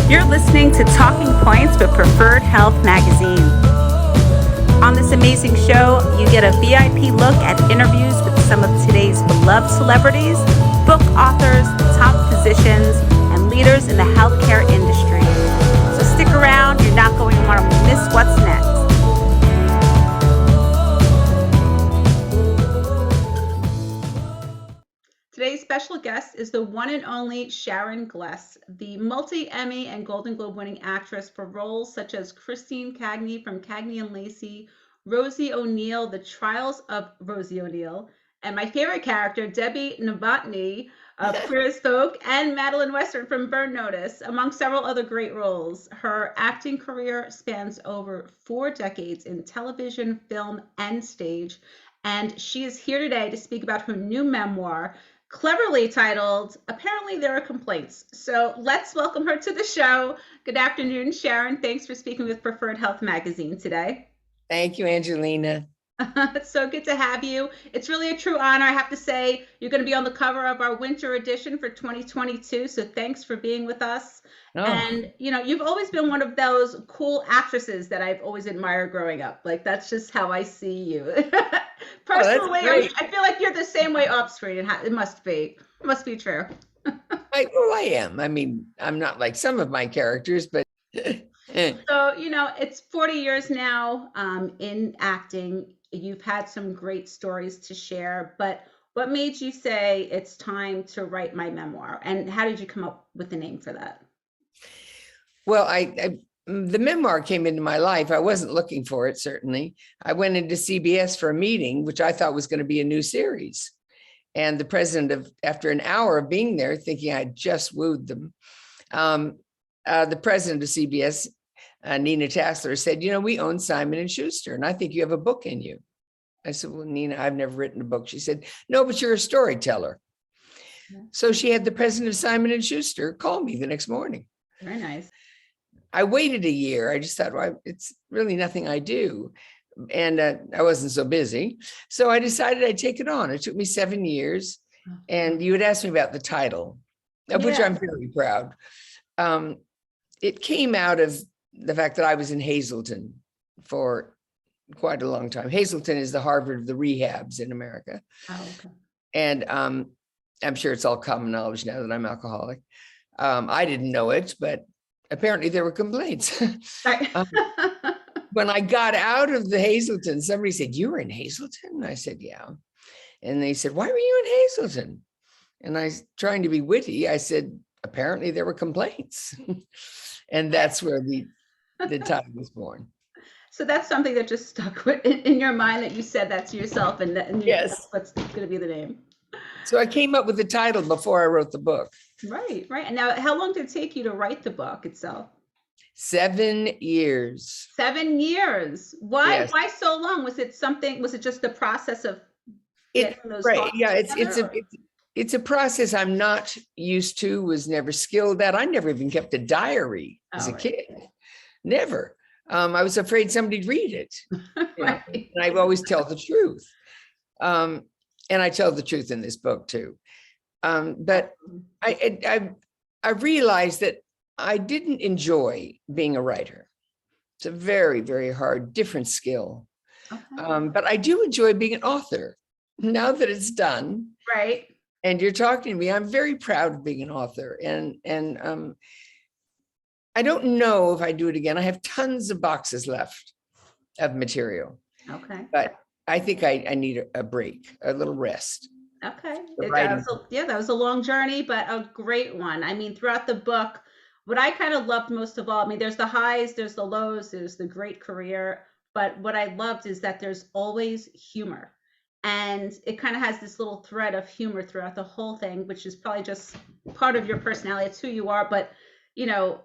You're listening to Talking Points with Preferred Health Magazine. On this amazing show, you get a VIP look at interviews with some of today's beloved celebrities, book authors, top physicians, and leaders in the healthcare industry. So stick around, you're not going to want to miss what's next. Today's special guest is the one and only Sharon Gless, the multi-Emmy and Golden Globe winning actress for roles such as Christine Cagney from Cagney and Lacey, Rosie O'Neill, The Trials of Rosie O'Neill, and my favorite character, Debbie Novotny of Queer as Folk, and Madeline Western from Burn Notice, among several other great roles. Her acting career spans over 4 decades in television, film, and stage, and she is here today to speak about her new memoir, cleverly titled, Apparently There Are Complaints. So let's welcome her to the show. Good afternoon, Sharon. Thanks for speaking with Preferred Health Magazine today. Thank you, Angelina. It's so good to have you. It's really a true honor. I have to say, you're going to be on the cover of our winter edition for 2022. So thanks for being with us. Oh. And, you know, you've always been one of those cool actresses that I've always admired growing up. Like, that's just how I see you. Personally, I feel like you're the same way off screen. It must be. It must be true. I am. I mean, I'm not like some of my characters, but... So, you know, it's 40 years now in acting. You've had some great stories to share, but what made you say it's time to write my memoir? And how did you come up with the name for that? Well, the memoir came into my life. I wasn't looking for it, certainly. I went into CBS for a meeting, which I thought was going to be a new series. And the president, after an hour of being there, thinking I'd just wooed them, the president of CBS, Nina Tassler, said, you know, we own Simon & Schuster, and I think you have a book in you. I said, well, Nina, I've never written a book. She said, no, but you're a storyteller. Yeah. So she had the president of Simon & Schuster call me the next morning. Very nice. I waited a year. I just thought, well, it's really nothing I do. And I wasn't so busy. So I decided I'd take it on. It took me 7 years. And you had asked me about the title, of which I'm very proud. It came out of the fact that I was in Hazleton for quite a long time. Hazleton is the Harvard of the rehabs in America. Oh, okay. And I'm sure it's all common knowledge now that I'm alcoholic. I didn't know it, but apparently there were complaints. When I got out of the Hazleton, somebody said, you were in Hazleton? I said, yeah. And they said, why were you in Hazleton? And I, trying to be witty, I said, apparently there were complaints. And that's where the title was born. So that's something that just stuck in your mind, that you said that to yourself, and yes, that's what's going to be the name. So I came up with the title before I wrote the book. Right. And now, how long did it take you to write the book itself? 7 years. 7 years. Why? Yes. Why so long? Was it just the process of getting those? Right. Yeah. It's a process I'm not used to, was never skilled at. I never even kept a diary as a kid. Never. I was afraid somebody'd read it. Right. And I always tell the truth. And I tell the truth in this book too. But I realized that I didn't enjoy being a writer. It's a very, very hard, different skill. Okay. But I do enjoy being an author now that it's done. Right. And you're talking to me, I'm very proud of being an author. And I don't know if I do it again. I have tons of boxes left of material. Okay. But I think I need a break, a little rest. Okay. That was a long journey, but a great one. I mean, throughout the book, what I kind of loved most of all, I mean, there's the highs, there's the lows, there's the great career. But what I loved is that there's always humor. And it kind of has this little thread of humor throughout the whole thing, which is probably just part of your personality. It's who you are. But, you know,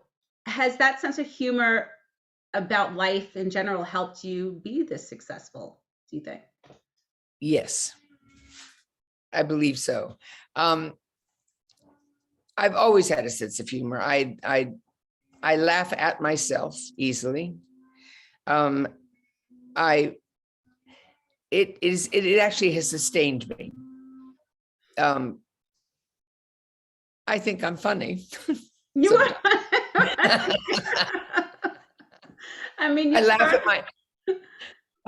has that sense of humor about life in general helped you be this successful, do you think? Yes, I believe so. I've always had a sense of humor. I laugh at myself easily. It actually has sustained me. I think I'm funny. You are. I mean, I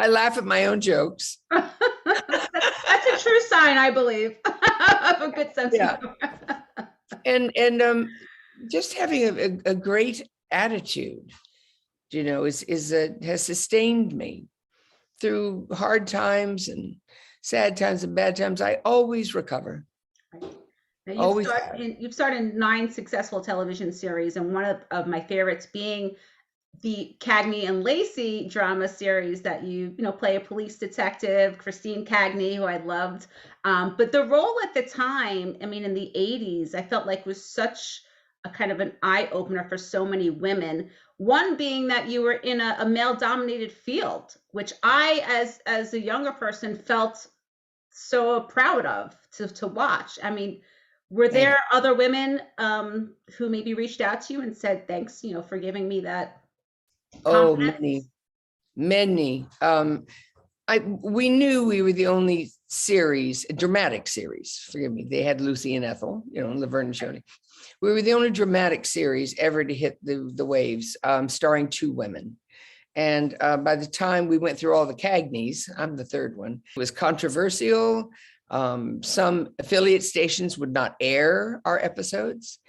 laugh at my own jokes. That's a true sign, I believe, of a good sense of humor. And just having a great attitude, has sustained me through hard times and sad times and bad times. I always recover. Now you've started 9 successful television series, and one of my favorites being the Cagney and Lacey drama series that you play a police detective, Christine Cagney, who I loved. But the role at the time, I mean, in the 80s, I felt like was such a kind of an eye opener for so many women. One being that you were in a male dominated field, which I, as a younger person, felt so proud of to watch. I mean, were there other women who maybe reached out to you and said, thanks, for giving me that? Oh, many. We knew we were the only dramatic series. Forgive me. They had Lucy and Ethel, Laverne and Shoney. We were the only dramatic series ever to hit the waves, starring 2 women. And by the time we went through all the Cagneys, I'm the third one, it was controversial. Some affiliate stations would not air our episodes.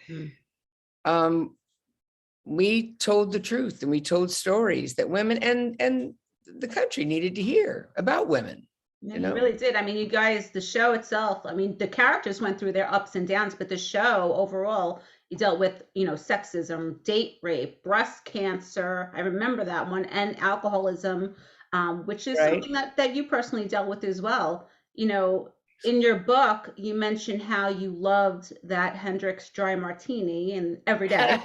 We told the truth, and we told stories that women and the country needed to hear about women. You really did. I mean, you guys, the show itself, I mean, the characters went through their ups and downs, but the show overall, you dealt with, sexism, date rape, breast cancer. I remember that one, and alcoholism, which is something that you personally dealt with as well. In your book, you mentioned how you loved that Hendrix dry martini and every day.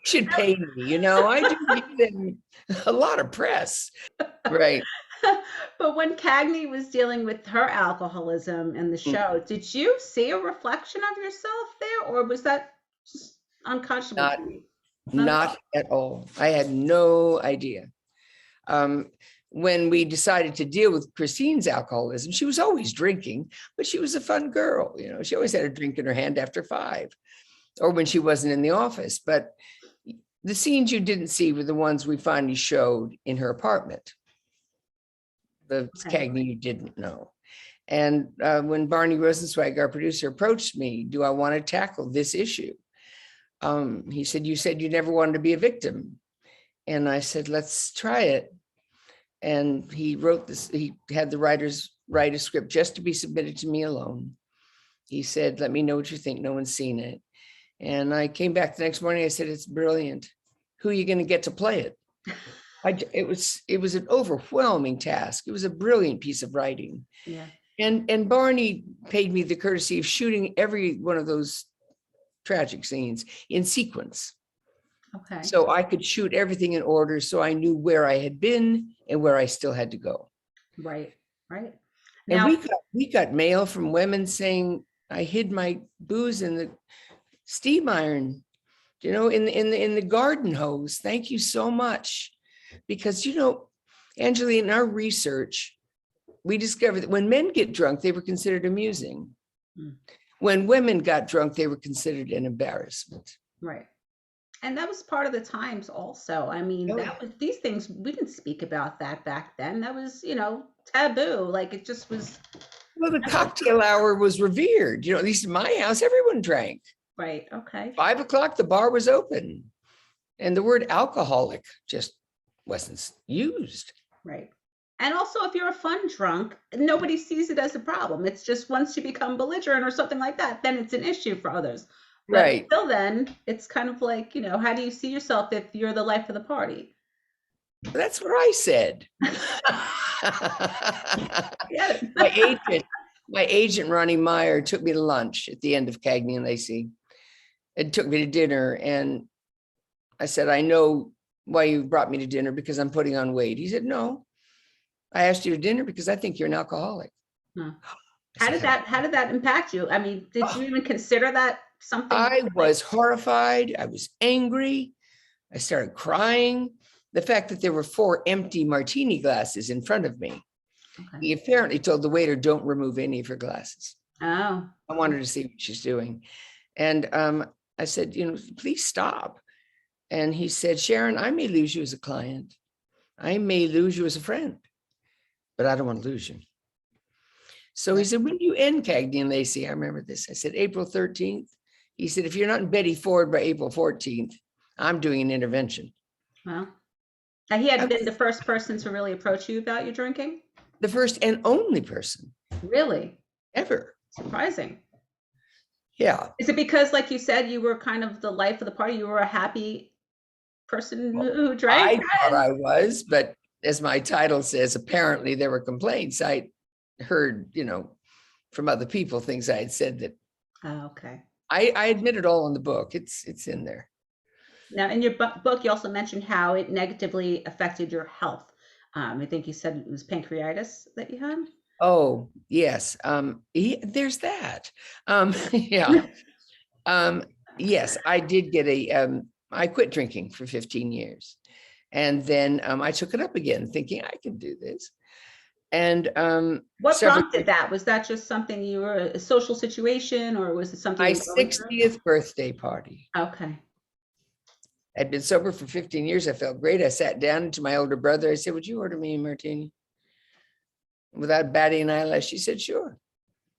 Should pay me, I do give them a lot of press. Right. But when Cagney was dealing with her alcoholism in the show, did you see a reflection of yourself there, or was that just unconscionable? Not at all. I had no idea. When we decided to deal with Christine's alcoholism, she was always drinking, but she was a fun girl. She always had a drink in her hand after 5, or when she wasn't in the office. But the scenes you didn't see were the ones we finally showed in her apartment. The Cagney you didn't know. And when Barney Rosenzweig, our producer, approached me, do I want to tackle this issue? He said, you said you never wanted to be a victim. And I said, let's try it. And he wrote this, he had the writers write a script just to be submitted to me alone. He said, let me know what you think. No one's seen it. And I came back the next morning. I said, it's brilliant. Who are you going to get to play it? It was an overwhelming task. It was a brilliant piece of writing. Yeah. And Barney paid me the courtesy of shooting every one of those tragic scenes in sequence. Okay. So I could shoot everything in order, so I knew where I had been and where I still had to go. Right. Now, and we got mail from women saying I hid my booze in the steam iron, in the garden hose. Thank you so much. Because, Angela, in our research, we discovered that when men get drunk, they were considered amusing. When women got drunk, they were considered an embarrassment. Right. And that was part of the times also. I mean, these things, we didn't speak about that back then. That was, taboo. Like, it just was. Well, the cocktail hour was revered. At least in my house, everyone drank. Right. Okay. 5 o'clock, the bar was open. And the word alcoholic just wasn't used. Right. And also, if you're a fun drunk, nobody sees it as a problem. It's just once you become belligerent or something like that, then it's an issue for others. But right. Until then, it's kind of like, how do you see yourself if you're the life of the party? That's what I said. My agent, Ronnie Meyer, took me to lunch at the end of Cagney and Lacey. It took me to dinner. And I said, I know why you brought me to dinner, because I'm putting on weight. He said, no, I asked you to dinner because I think you're an alcoholic. How did that impact you? I mean, did you even consider that something? I was horrified. I was angry. I started crying. The fact that there were 4 empty martini glasses in front of me. Okay. He apparently told the waiter, don't remove any of her glasses. Oh. I wanted to see what she's doing. And I I said, please stop. And he said, Sharon, I may lose you as a client. I may lose you as a friend, but I don't want to lose you. So he said, when do you end Cagney and Lacey? I remember this. I said, April 13th. He said, if you're not in Betty Ford by April 14th, I'm doing an intervention. Wow. And he had been the first person to really approach you about your drinking? The first and only person. Really? Ever. Surprising. Yeah. Is it because, like you said, you were kind of the life of the party? You were a happy person who drank? I thought I was, but as my title says, apparently there were complaints. I heard, from other people, things I had said that. Oh, okay. I admit it all in the book. It's in there. Now, in your book, you also mentioned how it negatively affected your health. I think you said it was pancreatitis that you had. Oh, yes. There's that. Yeah. Yes, I did get I quit drinking for 15 years. And then I took it up again, thinking I can do this. And what prompted that? Was that just something you were a social situation, or was it something? My 60th birthday party. Okay. I'd been sober for 15 years. I felt great. I sat down to my older brother. I said, would you order me a martini? Without batting an eyelash, she said, sure.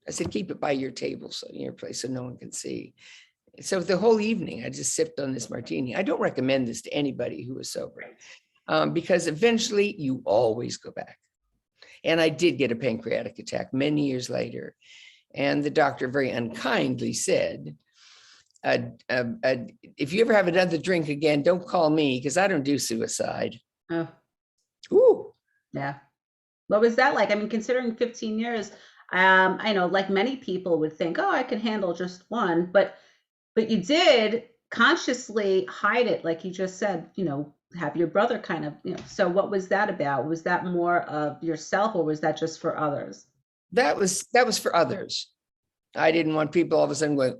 I said, keep it by your table, so in your place, so no one can see. So the whole evening, I just sipped on this martini. I don't recommend this to anybody who is sober, because eventually you always go back. And I did get a pancreatic attack many years later. And the doctor very unkindly said, if you ever have another drink again, don't call me, because I don't do suicide. Oh. Ooh. Yeah. What was that like? I mean, considering 15 years, I know, like many people would think, oh, I can handle just one, but you did consciously hide it, like you just said, have your brother kind of, so what was that about? Was that more of yourself, or was that just for others? That was for others. I didn't want people all of a sudden going,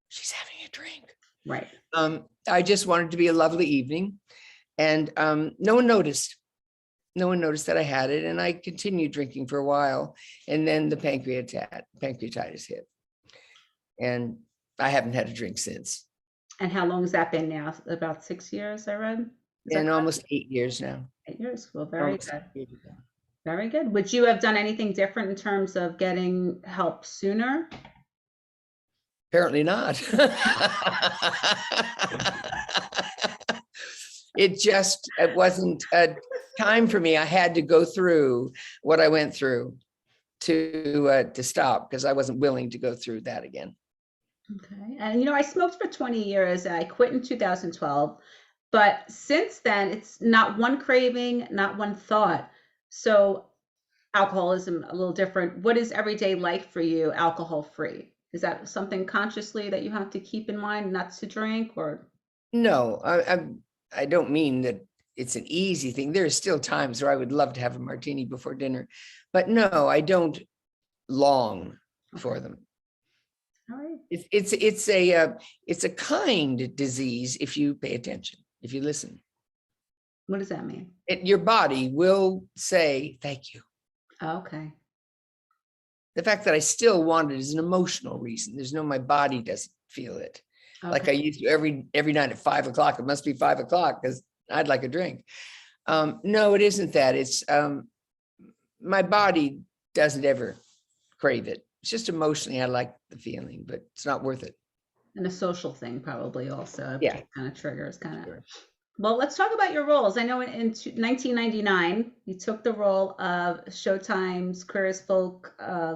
she's having a drink. Right. I just wanted to be a lovely evening, and no one noticed. No one noticed that I had it, and I continued drinking for a while, and then the pancreatitis hit, and I haven't had a drink since. And how long has that been now? About 6 years, I read? And almost 8 years now. 8 years. Well, very good. Very good. Would you have done anything different in terms of getting help sooner? Apparently not. It wasn't a time for me. I had to go through what I went through to stop, because I wasn't willing to go through that again. Okay. And, I smoked for 20 years. I quit in 2012. But since then, it's not one craving, not one thought. So alcoholism, a little different. What is everyday life for you, alcohol free? Is that something consciously that you have to keep in mind, not to drink, or? No, I don't mean that it's an easy thing. There are still times where I would love to have a martini before dinner, but no, I don't long for them. All right. It's a kind disease if you pay attention, if you listen. What does that mean? Your body will say thank you. Okay. The fact that I still want it is an emotional reason. There's no, my body doesn't feel it. Okay. Like I used to every night at 5 o'clock. It must be 5 o'clock because I'd like a drink. No, it isn't that. It's my body doesn't ever crave it. It's just emotionally, I like the feeling, but it's not worth it. And a social thing probably also. Yeah. Kind of triggers kind of. Sure. Well, let's talk about your roles. I know in 1999, you took the role of Showtime's Queer as Folk, Debbie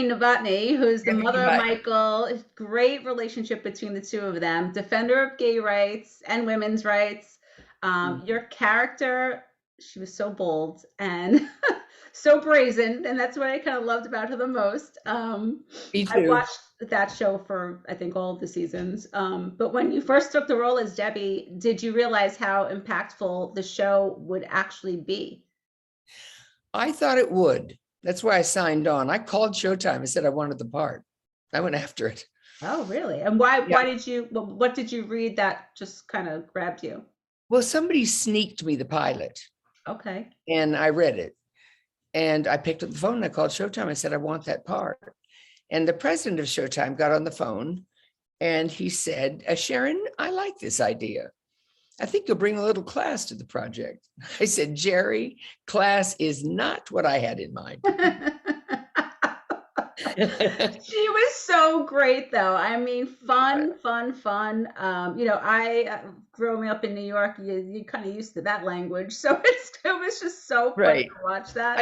Novotny, who's the mother of Michael. Great relationship between the two of them. Defender of gay rights and women's rights. Your character, she was so bold and so brazen, and that's what I kind of loved about her the most. Me too. I watched that show for, I think, all of the seasons. But when you first took the role as Debbie, did you realize how impactful the show would actually be? I thought it would. That's why I signed on. I called Showtime. I said I wanted the part. I went after it. Oh, really? And why did you, what did you read that just kind of grabbed you? Well, somebody sneaked me the pilot. Okay. And I read it. And I picked up the phone and I called Showtime. I said, I want that part. And the president of Showtime got on the phone and he said, Sharon, I like this idea. I think you'll bring a little class to the project. I said, Jerry, class is not what I had in mind. She was so great, though. I mean, fun. I growing up in New York, you kind of used to that language, so it was just so fun Right. to watch that.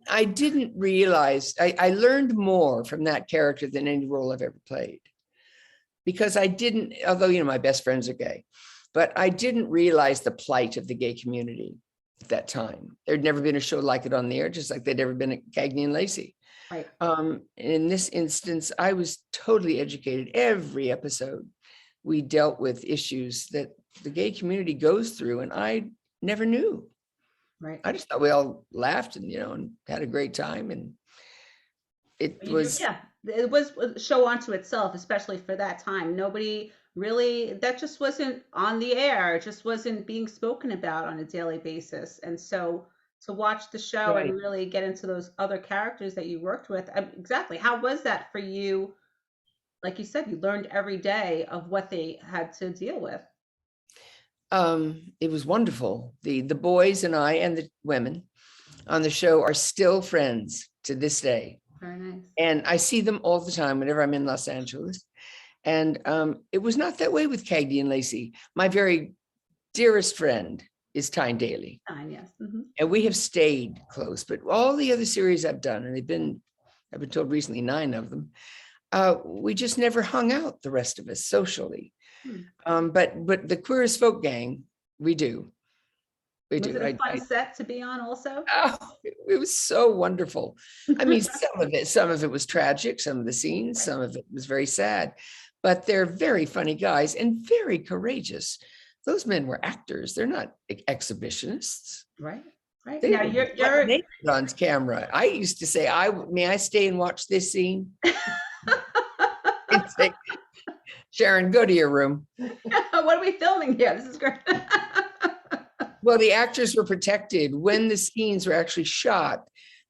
I didn't realize, I learned more from that character than any role I've ever played. Because I didn't, although, my best friends are gay, but I didn't realize the plight of the gay community at that time. There'd never been a show like it on the air, just like there'd never been a Cagney and Lacey. Right. In this instance, I was totally educated. Every episode, we dealt with issues that the gay community goes through, and I never knew. Right. I just thought we all laughed and had a great time, and it was a show unto itself, especially for that time. Nobody really, that just wasn't on the air. It just wasn't being spoken about on a daily basis, and so to watch the show and really get into those other characters that you worked with. Exactly. How was that for you? Like you said, you learned every day of what they had to deal with. It was wonderful. The boys and I and the women on the show are still friends to this day. Very nice. And I see them all the time whenever I'm in Los Angeles. And it was not that way with Cagney and Lacey. My very dearest friend is Tyne Daly. Tyne, yes. Mm-hmm. And we have stayed close, but all the other series I've done, and I've been told recently 9 of them, we just never hung out, the rest of us, socially. But the Queer as Folk gang, we do. Was it a fun set to be on also? Oh, it was so wonderful. I mean, some of it was tragic, some of the scenes, some of it was very sad, but they're very funny guys and very courageous. Those men were actors. They're not exhibitionists. Right. They now you're naked on camera. I used to say, may I stay and watch this scene? It's like, Sharon, go to your room. What are we filming here? This is great. Well, the actors were protected. When the scenes were actually shot,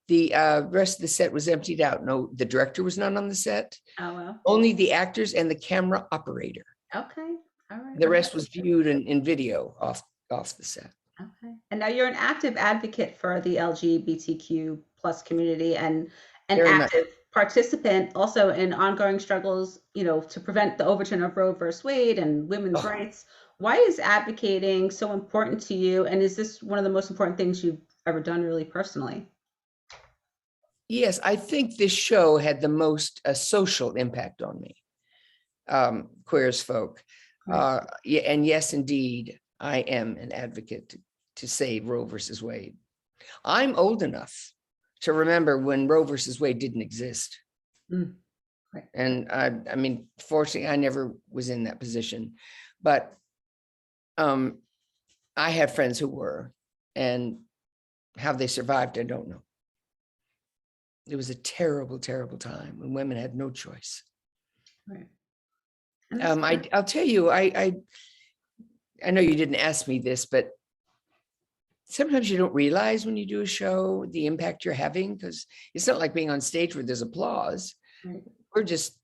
the rest of the set was emptied out. No, the director was not on the set. Oh, well. Only the actors and the camera operator. Okay. All right. The rest was viewed in video off the set. Okay. And now you're an active advocate for the LGBTQ plus community and an active participant also in ongoing struggles, to prevent the overturn of Roe versus Wade and women's rights. Why is advocating so important to you? And is this one of the most important things you've ever done really personally? Yes, I think this show had the most social impact on me. Queer as Folk. And yes, indeed, I am an advocate to save Roe versus Wade. I'm old enough to remember when Roe versus Wade didn't exist. Right. And I mean, fortunately, I never was in that position, but I have friends who were, and how they survived, I don't know. It was a terrible, terrible time when women had no choice. Right. I'll tell you, I know you didn't ask me this, but sometimes you don't realize when you do a show the impact you're having, because it's not like being on stage where there's applause. Right. We're just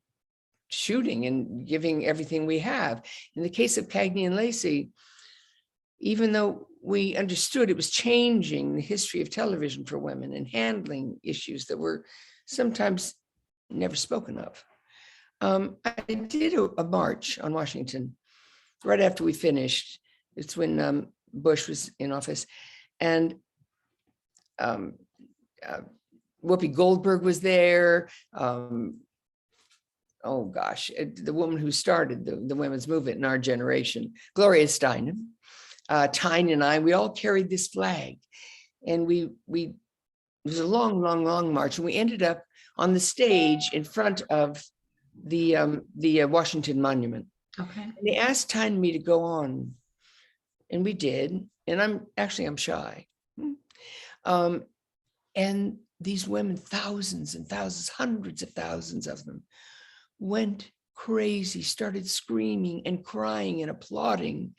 shooting and giving everything we have. In the case of Cagney and Lacey, even though we understood it was changing the history of television for women and handling issues that were sometimes never spoken of. I did a march on Washington right after we finished. It's when Bush was in office, and Whoopi Goldberg was there. Oh gosh, the woman who started the women's movement in our generation, Gloria Steinem, Tyne and I, we all carried this flag, and it was a long, long, long march, and we ended up on the stage in front of the Washington Monument. Okay. And they asked Tyne and me to go on, and we did. And I'm shy. And these women, thousands and thousands, hundreds of thousands of them, went crazy, started screaming and crying and applauding.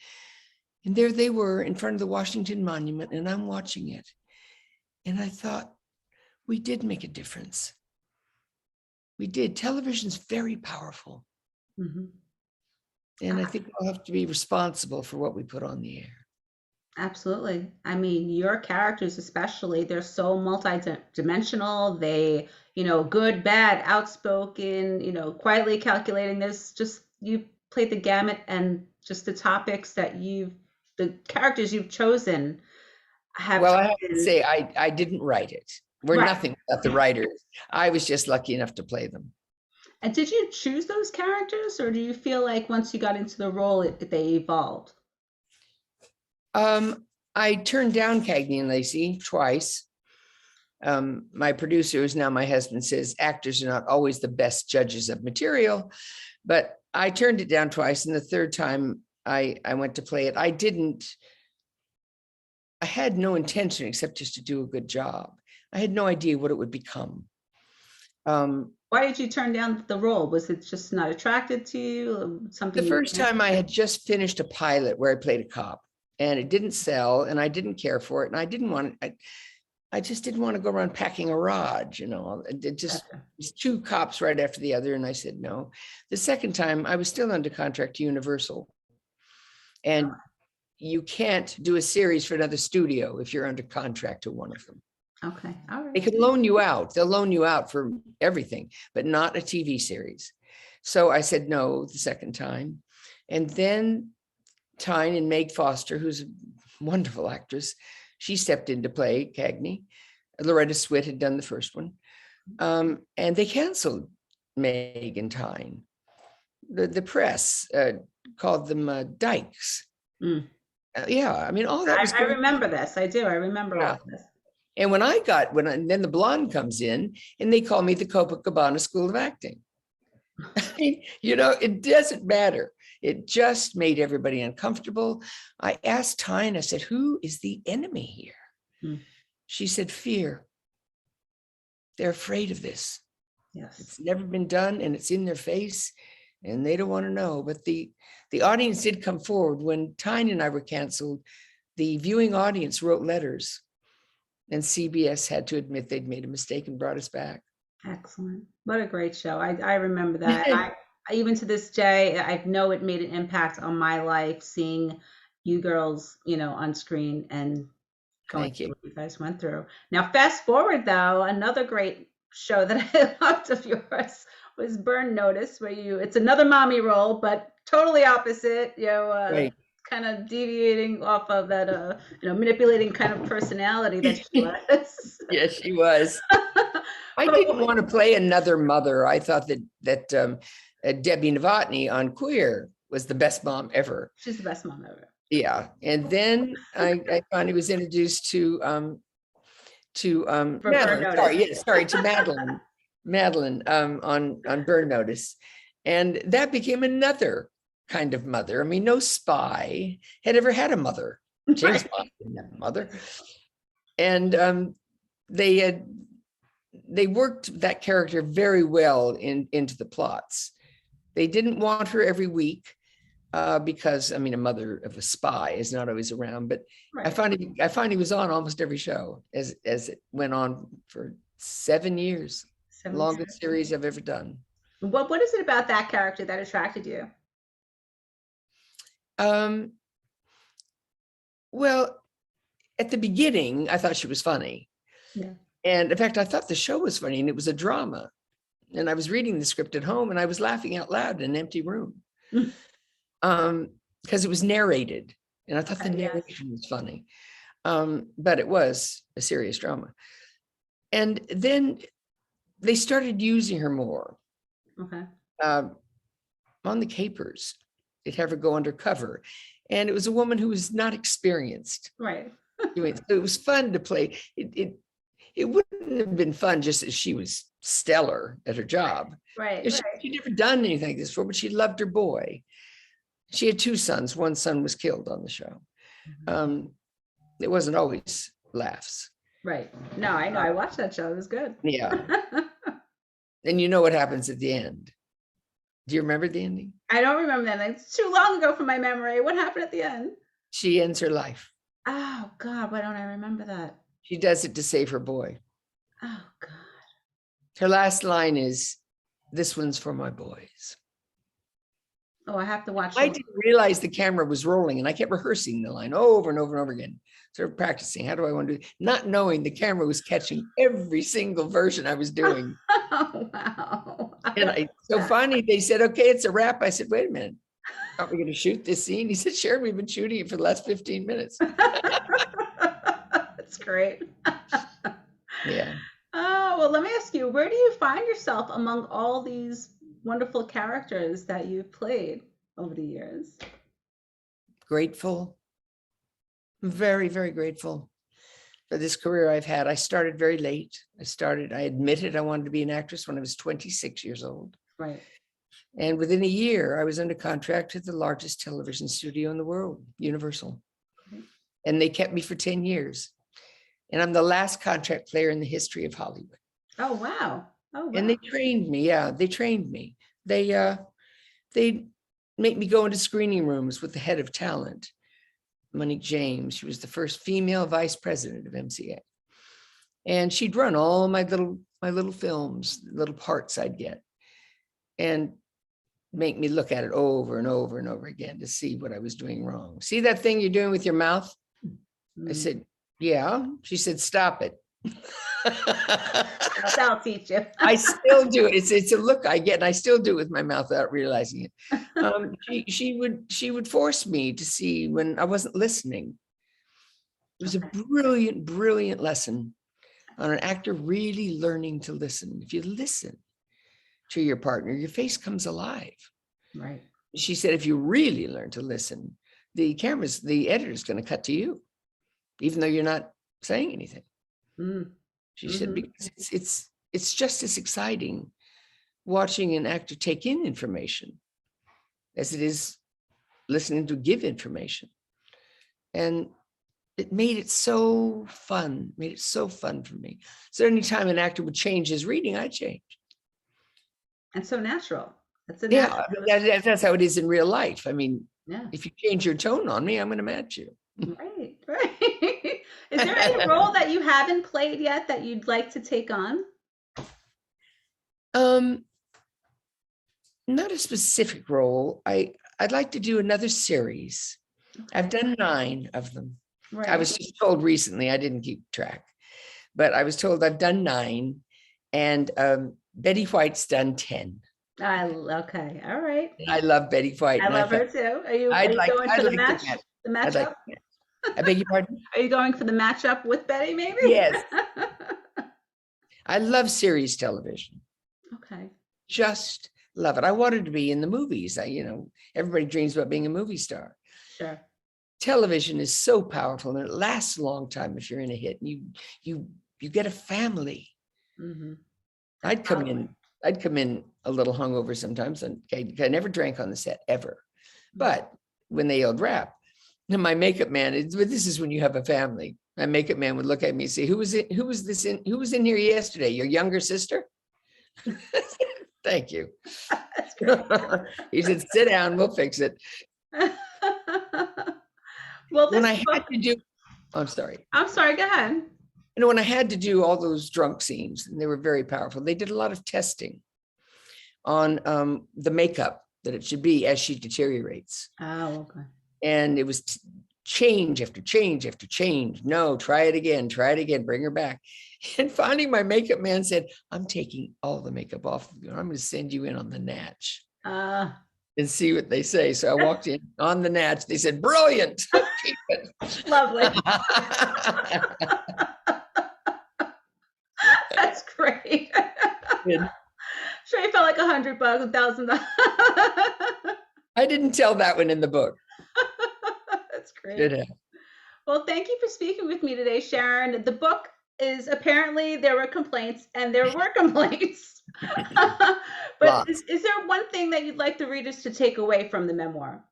And there they were in front of the Washington Monument, and I'm watching it. And I thought, we did make a difference. We did. Television's very powerful. Mm-hmm. And I think we'll have to be responsible for what we put on the air. Absolutely. I mean, your characters especially, they're so multi-dimensional. They, good, bad, outspoken, quietly calculating. There's just, you played the gamut, and just the topics the characters you've chosen have Well, I have to been, say, I didn't write it. We're right. nothing about the writers. I was just lucky enough to play them. And did you choose those characters, or do you feel like once you got into the role, they evolved? I turned down Cagney and Lacey twice. My producer, who's now my husband, says actors are not always the best judges of material, but I turned it down twice. And the third time I went to play it, I had no intention except just to do a good job. I had no idea what it would become. Why did you turn down the role? Was it just not attracted to you? Something? The first time I had just finished a pilot where I played a cop, and it didn't sell, and I didn't care for it, and I just didn't want to go around packing a rod, It just was two cops right after the other, and I said no. The second time, I was still under contract to Universal, and you can't do a series for another studio if you're under contract to one of them. Okay, all right. They can loan you out. They'll loan you out for everything, but not a TV series. So I said no the second time. And then Tyne and Meg Foster, who's a wonderful actress, she stepped in to play Cagney. Loretta Swit had done the first one. And they canceled Meg and Tyne. The press called them dykes. Yeah, I mean, all that was I remember this. I do. I remember all this. And then the blonde comes in, and they call me the Copacabana School of Acting. It doesn't matter. It just made everybody uncomfortable. I asked Tyne, I said, who is the enemy here? She said, fear. They're afraid of this. Yes. It's never been done, and it's in their face, and they don't want to know. But the audience did come forward. When Tyne and I were canceled, the viewing audience wrote letters, and CBS had to admit they'd made a mistake and brought us back. Excellent. What a great show. I remember that. Even to this day, I know it made an impact on my life, seeing you girls, on screen and going through what you guys went through. Now, fast forward though, another great show that I loved of yours was Burn Notice, where it's another mommy role, but totally opposite, right. Kind of deviating off of that, manipulating kind of personality that she was. Yes, she was. I didn't want to play another mother. I thought that Debbie Novotny on Queer was the best mom ever. She's the best mom ever. Yeah, and then I finally was introduced to Madeline. To Madeline on Burn Notice, and that became another kind of mother. I mean, no spy had ever had a mother. James Bond didn't have a mother, and they worked that character very well into the plots. They didn't want her every week because, a mother of a spy is not always around. But right. I find he was on almost every show as it went on for 7 years. Longest series I've ever done. What is it about that character that attracted you? Well, at the beginning, I thought she was funny. Yeah. And in fact, I thought the show was funny, and it was a drama. And I was reading the script at home, and I was laughing out loud in an empty room because it was narrated. And I thought the narration was funny. But it was a serious drama. And then they started using her more. Okay. On the capers. They'd have her go undercover. And it was a woman who was not experienced. Right. So it was fun to play. It wouldn't have been fun just as she was stellar at her job. Right. She'd never done anything like this before, but she loved her boy. She had 2 sons. One son was killed on the show. Mm-hmm. It wasn't always laughs. Right. No, I know. I watched that show. It was good. Yeah. And you know what happens at the end. Do you remember the ending? I don't remember that. It's too long ago from my memory. What happened at the end? She ends her life. Oh, God. Why don't I remember that? She does it to save her boy. Oh, God. Her last line is, This one's for my boys. Oh, I have to watch. I didn't realize the camera was rolling, and I kept rehearsing the line over and over and over again, sort of practicing. How do I want to do it? Not knowing the camera was catching every single version I was doing. Oh, wow. And so finally they said, okay, it's a wrap. I said, wait a minute. Aren't we going to shoot this scene? He said, Sharon, we've been shooting it for the last 15 minutes. That's great. Yeah. Oh, well, let me ask you, where do you find yourself among all these wonderful characters that you've played over the years? Grateful. Very, very grateful for this career I've had. I started very late. I admitted I wanted to be an actress when I was 26 years old. Right. And within a year, I was under contract with the largest television studio in the world, Universal. Mm-hmm. And they kept me for 10 years. And I'm the last contract player in the history of Hollywood. Oh, wow. Oh, wow. And they trained me. Yeah, they trained me. They make me go into screening rooms with the head of talent, Monique James. She was the first female vice president of MCA. And she'd run all my little films, little parts I'd get, and make me look at it over and over and over again to see what I was doing wrong. See that thing you're doing with your mouth? I said, yeah. She said, stop it. I'll teach you. I still do it. It's a look I get, and I still do it with my mouth without realizing it. She would force me to see when I wasn't listening. It was a brilliant, brilliant lesson on an actor really learning to listen. If you listen to your partner, your face comes alive. Right. She said, if you really learn to listen, the editor's going to cut to you, even though you're not saying anything. Mm. She said, because it's just as exciting watching an actor take in information as it is listening to give information. And it made it so fun, for me. So anytime an actor would change his reading, I'd change. And so natural. That's a natural. Yeah, that's how it is in real life. I mean, yeah. If you change your tone on me, I'm going to match you. Right, right. Is there any role that you haven't played yet that you'd like to take on? Not a specific role. I'd like to do another series. Okay. I've done 9 of them. Right. I was just told recently, I didn't keep track, but I was told I've done 9, and Betty White's done 10. Okay, all right. And I love Betty White. I love her too. Are you going for the match? The matchup? I beg your pardon? Are you going for the matchup with Betty, maybe? Yes. I love series television. Okay. Just love it. I wanted to be in the movies. Everybody dreams about being a movie star. Sure. Television is so powerful, and it lasts a long time if you're in a hit. And you get a family. Mm-hmm. I'd come in a little hungover sometimes, and I never drank on the set ever. But when they yelled rap, my makeup man, this is when you have a family. My makeup man would look at me and say, who was in here yesterday? Your younger sister? Thank you. He said, sit down, we'll fix it. Well, when I had to do, I'm sorry, go ahead. When I had to do all those drunk scenes, and they were very powerful, they did a lot of testing on the makeup that it should be as she deteriorates. Oh, okay. And it was change after change after change. No, try it again, bring her back. And finally, my makeup man said, I'm taking all the makeup off of you. I'm going to send you in on the natch and see what they say. So I walked in on the natch. They said, brilliant. Keep it. Lovely. That's great. Sure, you felt like $100, $1,000. I didn't tell that one in the book. That's great. Well, thank you for speaking with me today, Sharon. The book is apparently there were complaints, and there were complaints. But is there one thing that you'd like the readers to take away from the memoir?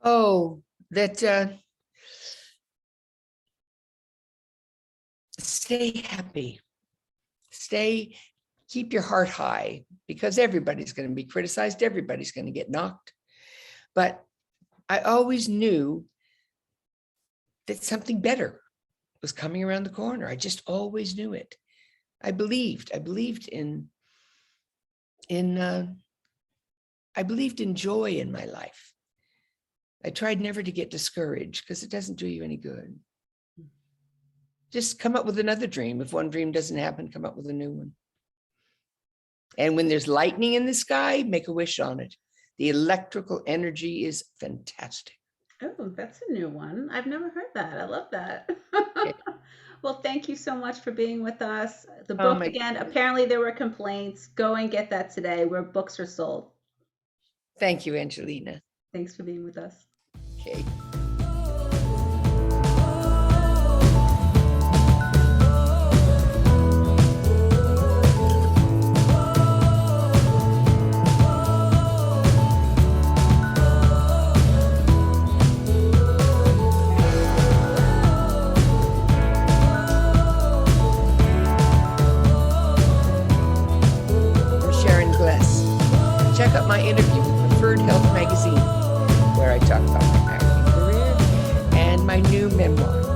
Oh, that stay happy. Keep your heart high, because everybody's going to be criticized. Everybody's going to get knocked. But I always knew that something better was coming around the corner. I just always knew it. I believed in I believed in joy in my life. I tried never to get discouraged because it doesn't do you any good. Just come up with another dream. If one dream doesn't happen, come up with a new one. And when there's lightning in the sky, make a wish on it. The electrical energy is fantastic. Oh, that's a new one. I've never heard that. I love that. Yeah. Well, thank you so much for being with us. The book, again, apparently there were complaints. Go and get that today where books are sold. Thank you, Angelina. Thanks for being with us. Okay. Sharon Gless. Check out my interview with Preferred Health Magazine, where I talk about my acting career and my new memoir.